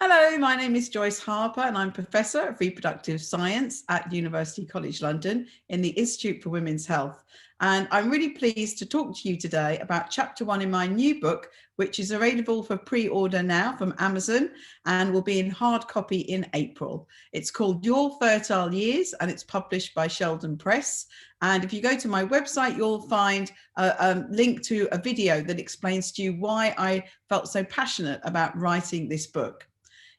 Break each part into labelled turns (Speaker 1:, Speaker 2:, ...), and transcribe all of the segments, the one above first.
Speaker 1: Hello, my name is Joyce Harper and I'm Professor of Reproductive Science at University College London in the Institute for Women's Health. And I'm really pleased to talk to you today about chapter 1 in my new book, which is available for pre-order now from Amazon and will be in hard copy in April. It's called Your Fertile Years and it's published by Sheldon Press. And if you go to my website, you'll find a link to a video that explains to you why I felt so passionate about writing this book.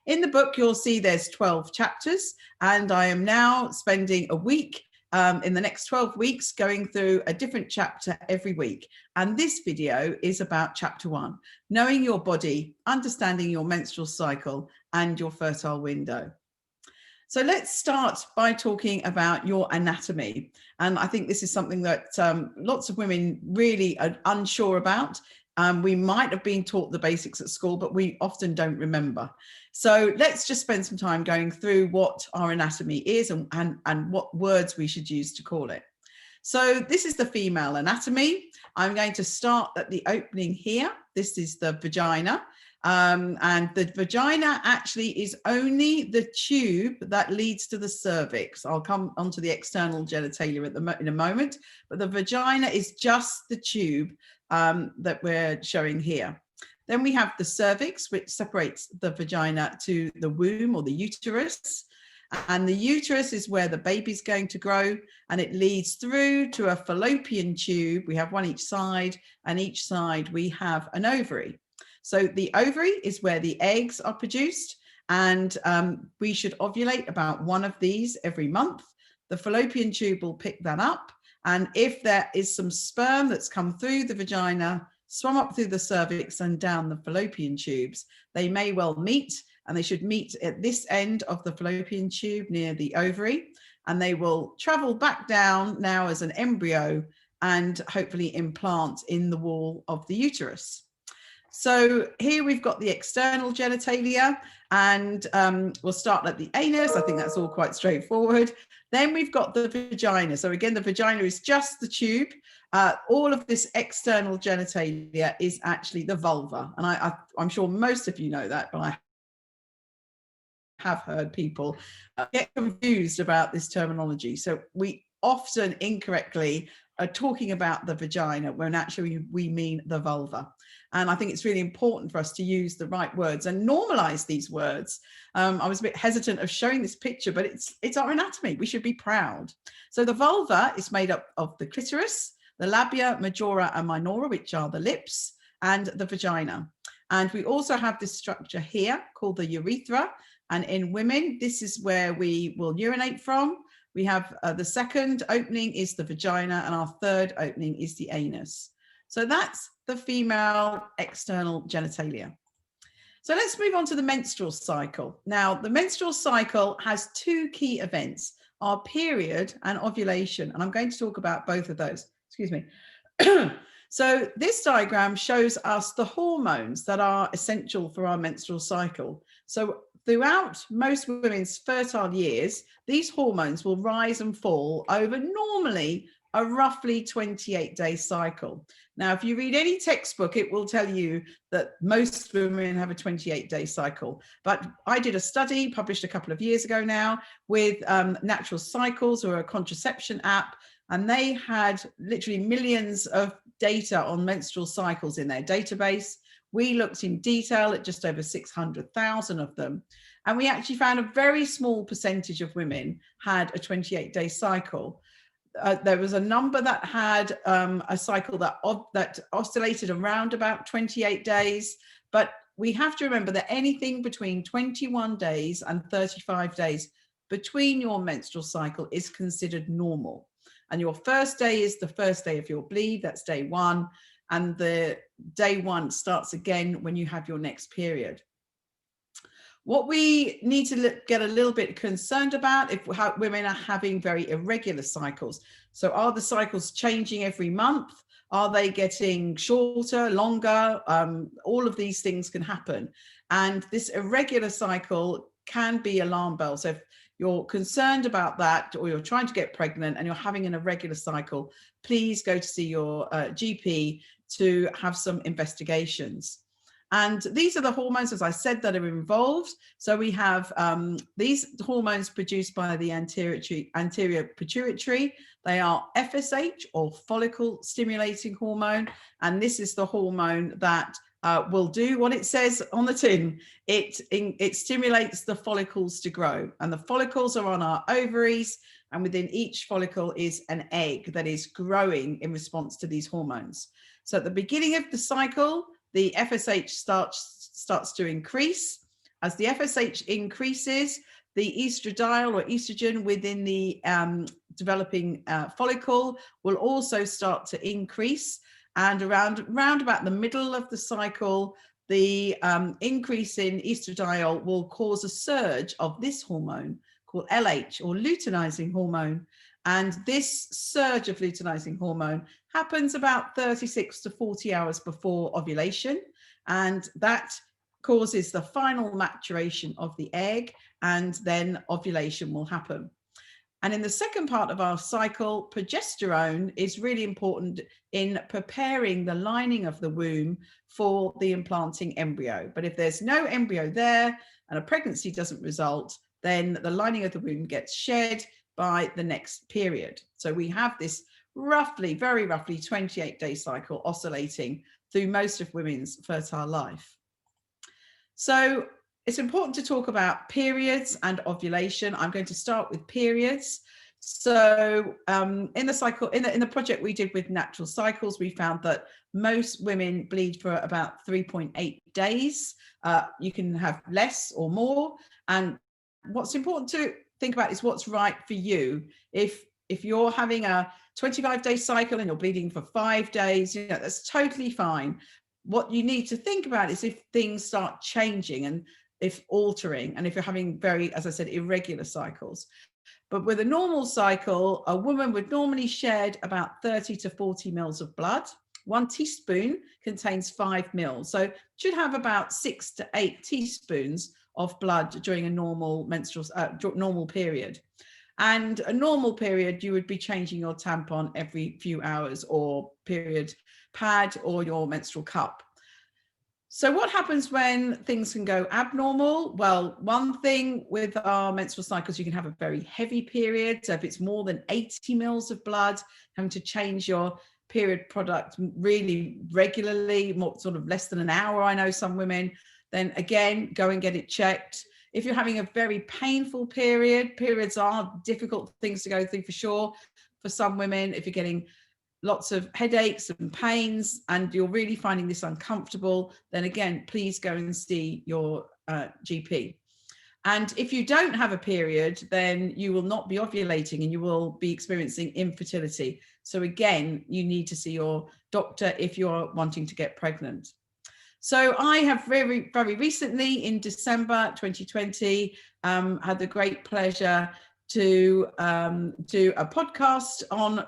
Speaker 1: In the book, you'll see there's 12 chapters, and I am now spending a week in the next 12 weeks going through a different chapter every week. And this video is about chapter 1, knowing your body, understanding your menstrual cycle and your fertile window. So let's start by talking about your anatomy. And I think this is something that lots of women really are unsure about. We might have been taught the basics at school, but we often don't remember. So let's just spend some time going through what our anatomy is and what words we should use to call it. So this is the female anatomy. I'm going to start at the opening here. This is the vagina. And the vagina actually is only the tube that leads to the cervix. I'll come onto the external genitalia in a moment, but the vagina is just the tube that we're showing here. Then we have the cervix, which separates the vagina to the womb or the uterus. And the uterus is where the baby's going to grow, and it leads through to a fallopian tube. We have one each side, and each side we have an ovary. So the ovary is where the eggs are produced, and we should ovulate about one of these every month. The fallopian tube will pick that up. And if there is some sperm that's come through the vagina, swum up through the cervix and down the fallopian tubes, they may well meet, and they should meet at this end of the fallopian tube near the ovary, and they will travel back down now as an embryo and hopefully implant in the wall of the uterus. So here we've got the external genitalia, and we'll start at the anus. I think that's all quite straightforward. Then we've got the vagina. So again, the vagina is just the tube. All of this external genitalia is actually the vulva. And I'm sure most of you know that, but I have heard people get confused about this terminology. So we often incorrectly are talking about the vagina when actually we mean the vulva. And I think it's really important for us to use the right words and normalize these words. I was a bit hesitant of showing this picture, but it's our anatomy. We should be proud. So the vulva is made up of the clitoris, the labia majora and minora, which are the lips, and the vagina. And we also have this structure here called the urethra. And in women, this is where we will urinate from. We have the second opening is the vagina, and our third opening is the anus. So that's the female external genitalia. So let's move on to the menstrual cycle. Now, the menstrual cycle has two key events, our period and ovulation. And I'm going to talk about both of those. Excuse me. So this diagram shows us the hormones that are essential for our menstrual cycle. So throughout most women's fertile years, these hormones will rise and fall over normally a roughly 28-day cycle. Now, if you read any textbook, it will tell you that most women have a 28-day cycle. But I did a study published a couple of years ago now with Natural Cycles, or a contraception app, and they had literally millions of data on menstrual cycles in their database. We looked in detail at just over 600,000 of them. And we actually found a very small percentage of women had a 28-day cycle. There was a number that had a cycle that oscillated around about 28 days. But we have to remember that anything between 21 days and 35 days between your menstrual cycle is considered normal. And your first day is the first day of your bleed, that's day 1. And the day 1 starts again when you have your next period. What we need to get a little bit concerned about if women are having very irregular cycles. So are the cycles changing every month? Are they getting shorter, longer? All of these things can happen. And this irregular cycle can be alarm bells. So if you're concerned about that, or you're trying to get pregnant and you're having an irregular cycle, please go to see your GP to have some investigations. And these are the hormones, as I said, that are involved. So we have these hormones produced by the anterior pituitary. They are FSH, or follicle stimulating hormone. And this is the hormone that will do what it says on the tin. It stimulates the follicles to grow. And the follicles are on our ovaries. And within each follicle is an egg that is growing in response to these hormones. So at the beginning of the cycle, the FSH starts to increase. As the FSH increases, the estradiol, or estrogen, within the developing follicle will also start to increase. And around about the middle of the cycle, the increase in estradiol will cause a surge of this hormone called LH, or luteinizing hormone. And this surge of luteinizing hormone happens about 36 to 40 hours before ovulation. And that causes the final maturation of the egg, and then ovulation will happen. And in the second part of our cycle, progesterone is really important in preparing the lining of the womb for the implanting embryo. But if there's no embryo there and a pregnancy doesn't result, then the lining of the womb gets shed by the next period. So we have this very roughly 28-day cycle oscillating through most of women's fertile life. So it's important to talk about periods and ovulation. I'm going to start with periods. So in the cycle, in the project we did with Natural Cycles, we found that most women bleed for about 3.8 days. You can have less or more. And what's important to think about is what's right for you. If you're having a 25-day cycle and you're bleeding for 5 days, that's totally fine. What you need to think about is if things start changing and if altering, and if you're having very, as I said, irregular cycles. But with a normal cycle, a woman would normally shed about 30 to 40 mils of blood. 1 teaspoon contains 5 mils. So should have about 6 to 8 teaspoons of blood during a normal normal period. And a normal period, you would be changing your tampon every few hours, or period pad, or your menstrual cup. So what happens when things can go abnormal? Well, one thing with our menstrual cycles, you can have a very heavy period. So if it's more than 80 mils of blood, having to change your period product really regularly, more sort of less than an hour, I know some women, then again, go and get it checked. If you're having a very painful period, periods are difficult things to go through for sure. For some women, if you're getting lots of headaches and pains and you're really finding this uncomfortable, then again, please go and see your GP. And if you don't have a period, then you will not be ovulating and you will be experiencing infertility. So again, you need to see your doctor if you're wanting to get pregnant. So I have very recently, in December 2020, had the great pleasure to do a podcast on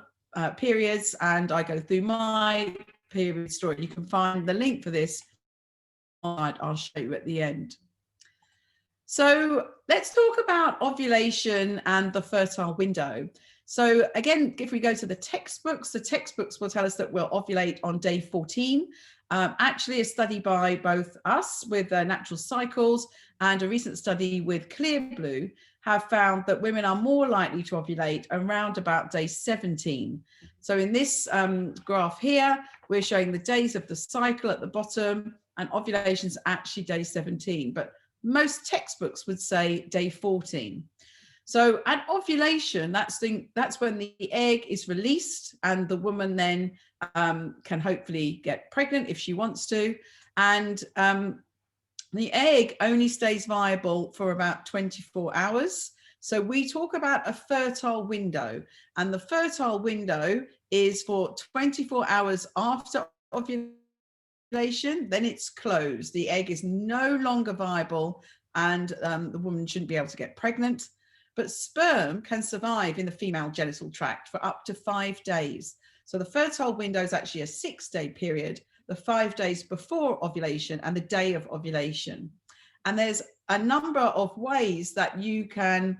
Speaker 1: periods, and I go through my period story. You can find the link for this. I'll show you at the end. So let's talk about ovulation and the fertile window. So again, if we go to the textbooks will tell us that we'll ovulate on day 14. Actually, a study by both us with Natural Cycles and a recent study with Clear Blue have found that women are more likely to ovulate around about day 17. So in this graph here, we're showing the days of the cycle at the bottom, and ovulation is actually day 17, but most textbooks would say day 14. So at ovulation, that's when the egg is released, and the woman then can hopefully get pregnant if she wants to. And the egg only stays viable for about 24 hours. So we talk about a fertile window, and the fertile window is for 24 hours after ovulation, then it's closed. The egg is no longer viable, and the woman shouldn't be able to get pregnant. But sperm can survive in the female genital tract for up to 5 days. So the fertile window is actually a 6-day period, the 5 days before ovulation and the day of ovulation. And there's a number of ways that you can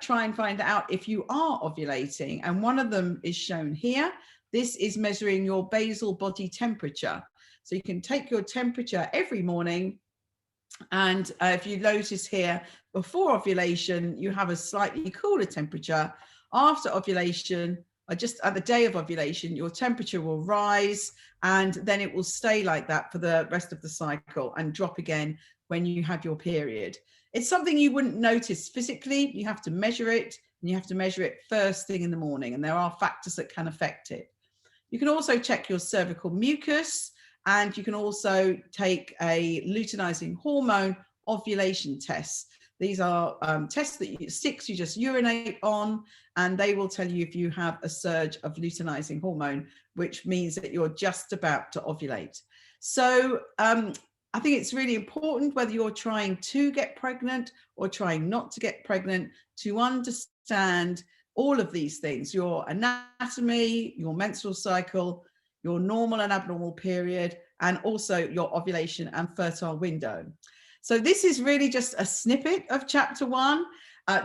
Speaker 1: try and find out if you are ovulating. And one of them is shown here. This is measuring your basal body temperature. So you can take your temperature every morning. And if you notice here, before ovulation, you have a slightly cooler temperature. After ovulation, or just at the day of ovulation, your temperature will rise, and then it will stay like that for the rest of the cycle and drop again when you have your period. It's something you wouldn't notice physically. You have to measure it, and you have to measure it first thing in the morning, and there are factors that can affect it. You can also check your cervical mucus, and you can also take a luteinizing hormone ovulation test. These are tests that sticks you just urinate on, and they will tell you if you have a surge of luteinizing hormone, which means that you're just about to ovulate. So I think it's really important, whether you're trying to get pregnant or trying not to get pregnant, to understand all of these things: your anatomy, your menstrual cycle, your normal and abnormal period, and also your ovulation and fertile window. So this is really just a snippet of chapter 1.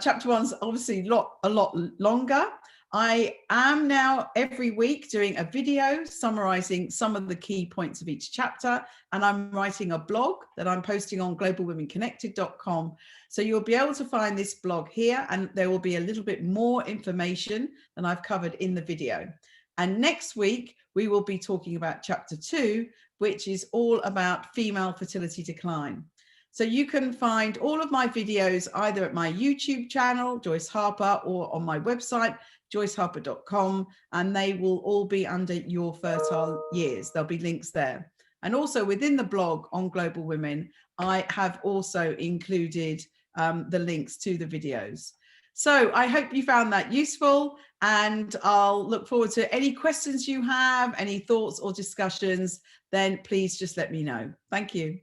Speaker 1: Chapter 1's obviously a lot longer. I am now every week doing a video summarizing some of the key points of each chapter, and I'm writing a blog that I'm posting on globalwomenconnected.com. So you'll be able to find this blog here, and there will be a little bit more information than I've covered in the video. And next week, we will be talking about chapter 2, which is all about female fertility decline. So you can find all of my videos either at my YouTube channel, Joyce Harper, or on my website, joyceharper.com, and they will all be under Your Fertile Years. There'll be links there. And also within the blog on Global Women, I have also included the links to the videos. So I hope you found that useful, and I'll look forward to any questions you have, any thoughts or discussions. Then please just let me know. Thank you.